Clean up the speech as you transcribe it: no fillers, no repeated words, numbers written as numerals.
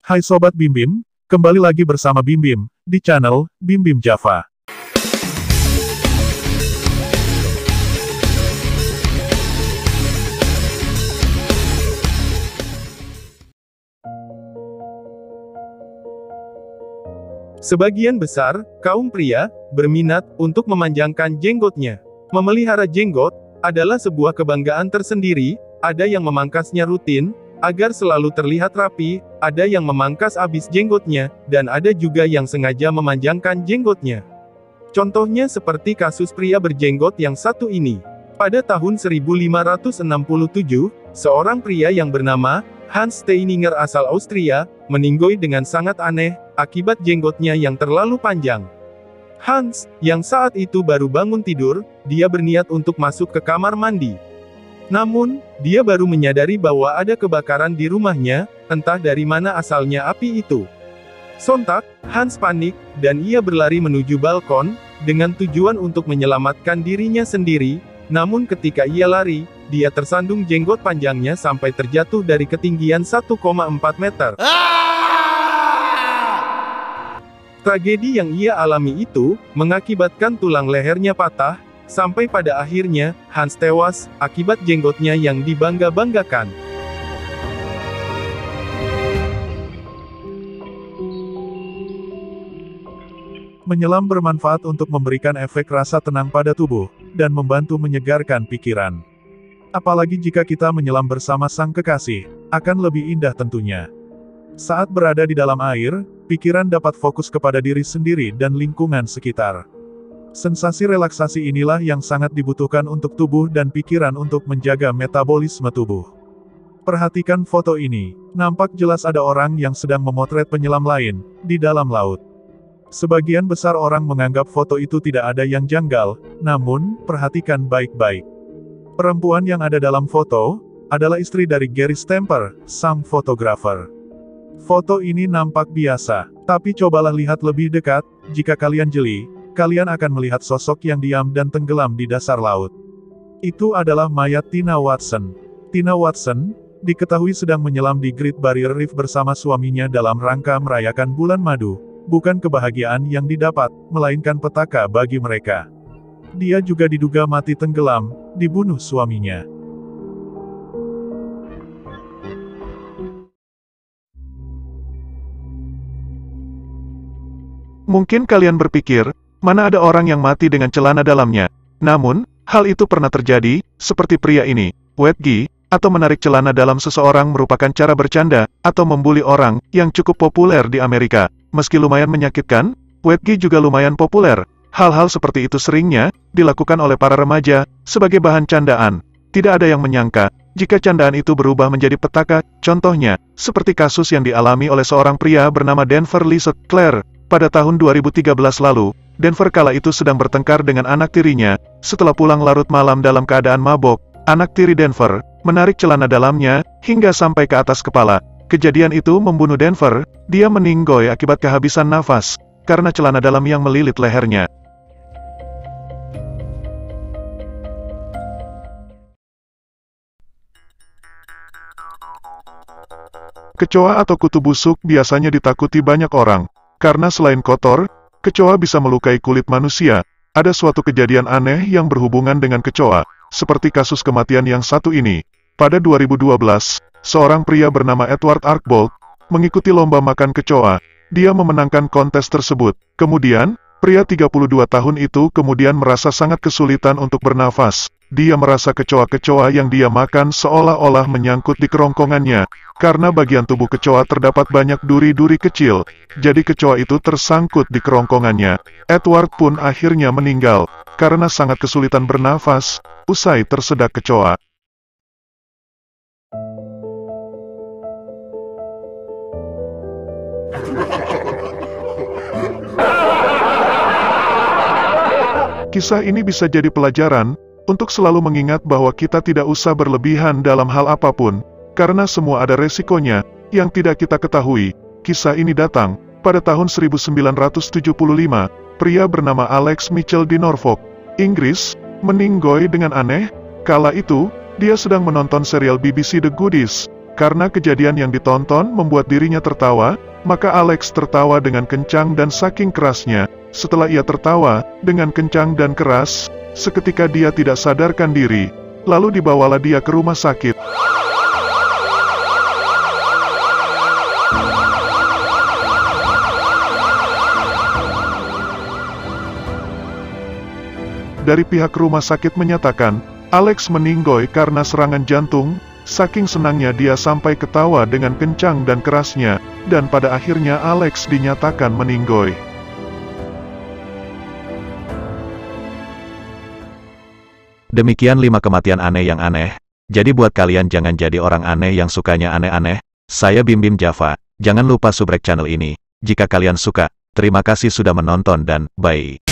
Hai Sobat Bim Bim, kembali lagi bersama Bim Bim, di channel Bim Bim Java. Sebagian besar kaum pria berminat untuk memanjangkan jenggotnya. Memelihara jenggot adalah sebuah kebanggaan tersendiri. Ada yang memangkasnya rutin agar selalu terlihat rapi, ada yang memangkas abis jenggotnya, dan ada juga yang sengaja memanjangkan jenggotnya. Contohnya seperti kasus pria berjenggot yang satu ini. Pada tahun 1567, seorang pria yang bernama Hans Steininger asal Austria meninggoy dengan sangat aneh akibat jenggotnya yang terlalu panjang. Hans, yang saat itu baru bangun tidur, dia berniat untuk masuk ke kamar mandi. Namun, dia baru menyadari bahwa ada kebakaran di rumahnya, entah dari mana asalnya api itu. Sontak, Hans panik, dan ia berlari menuju balkon, dengan tujuan untuk menyelamatkan dirinya sendiri. Namun ketika ia lari, dia tersandung jenggot panjangnya sampai terjatuh dari ketinggian 1,4 meter. Tragedi yang ia alami itu, mengakibatkan tulang lehernya patah, sampai pada akhirnya, Hans tewas, akibat jenggotnya yang dibangga-banggakan. Menyelam bermanfaat untuk memberikan efek rasa tenang pada tubuh, dan membantu menyegarkan pikiran. Apalagi jika kita menyelam bersama sang kekasih, akan lebih indah tentunya. Saat berada di dalam air, pikiran dapat fokus kepada diri sendiri dan lingkungan sekitar. Sensasi relaksasi inilah yang sangat dibutuhkan untuk tubuh dan pikiran untuk menjaga metabolisme tubuh. Perhatikan foto ini, nampak jelas ada orang yang sedang memotret penyelam lain, di dalam laut. Sebagian besar orang menganggap foto itu tidak ada yang janggal, namun, perhatikan baik-baik. Perempuan yang ada dalam foto, adalah istri dari Gary Stamper, sang fotografer. Foto ini nampak biasa, tapi cobalah lihat lebih dekat, jika kalian jeli, kalian akan melihat sosok yang diam dan tenggelam di dasar laut. Itu adalah mayat Tina Watson. Tina Watson, diketahui sedang menyelam di Great Barrier Reef bersama suaminya dalam rangka merayakan bulan madu. Bukan kebahagiaan yang didapat, melainkan petaka bagi mereka. Dia juga diduga mati tenggelam, dibunuh suaminya. Mungkin kalian berpikir, mana ada orang yang mati dengan celana dalamnya. Namun, hal itu pernah terjadi, seperti pria ini. Wedgie, atau menarik celana dalam seseorang merupakan cara bercanda, atau membuli orang, yang cukup populer di Amerika. Meski lumayan menyakitkan, wedgie juga lumayan populer. Hal-hal seperti itu seringnya, dilakukan oleh para remaja, sebagai bahan candaan. Tidak ada yang menyangka, jika candaan itu berubah menjadi petaka. Contohnya, seperti kasus yang dialami oleh seorang pria bernama Denver Lizette Clare. Pada tahun 2013 lalu, Denver kala itu sedang bertengkar dengan anak tirinya. Setelah pulang larut malam dalam keadaan mabok, anak tiri Denver menarik celana dalamnya hingga sampai ke atas kepala. Kejadian itu membunuh Denver. Dia meninggoy akibat kehabisan nafas karena celana dalam yang melilit lehernya. Kecoa atau kutu busuk biasanya ditakuti banyak orang. Karena selain kotor, kecoa bisa melukai kulit manusia. Ada suatu kejadian aneh yang berhubungan dengan kecoa, seperti kasus kematian yang satu ini. Pada 2012, seorang pria bernama Edward Archbold mengikuti lomba makan kecoa. Dia memenangkan kontes tersebut. Kemudian, pria 32 tahun itu kemudian merasa sangat kesulitan untuk bernafas. Dia merasa kecoa-kecoa yang dia makan seolah-olah menyangkut di kerongkongannya. Karena bagian tubuh kecoa terdapat banyak duri-duri kecil, jadi kecoa itu tersangkut di kerongkongannya. Edward pun akhirnya meninggal, karena sangat kesulitan bernafas, usai tersedak kecoa. Kisah ini bisa jadi pelajaran, untuk selalu mengingat bahwa kita tidak usah berlebihan dalam hal apapun, karena semua ada resikonya, yang tidak kita ketahui. Kisah ini datang, pada tahun 1975, pria bernama Alex Mitchell di Norfolk, Inggris, meninggoy dengan aneh. Kala itu, dia sedang menonton serial BBC The Goodies. Karena kejadian yang ditonton membuat dirinya tertawa, maka Alex tertawa dengan kencang dan saking kerasnya. Setelah ia tertawa dengan kencang dan keras, seketika dia tidak sadarkan diri, lalu dibawalah dia ke rumah sakit. Dari pihak rumah sakit menyatakan, Alex meninggoy karena serangan jantung, saking senangnya dia sampai ketawa dengan kencang dan kerasnya, dan pada akhirnya Alex dinyatakan meninggoy. Demikian 5 kematian aneh yang aneh. Jadi buat kalian jangan jadi orang aneh yang sukanya aneh-aneh. Saya Bim Bim Java. Jangan lupa subrek channel ini. Jika kalian suka, terima kasih sudah menonton dan bye.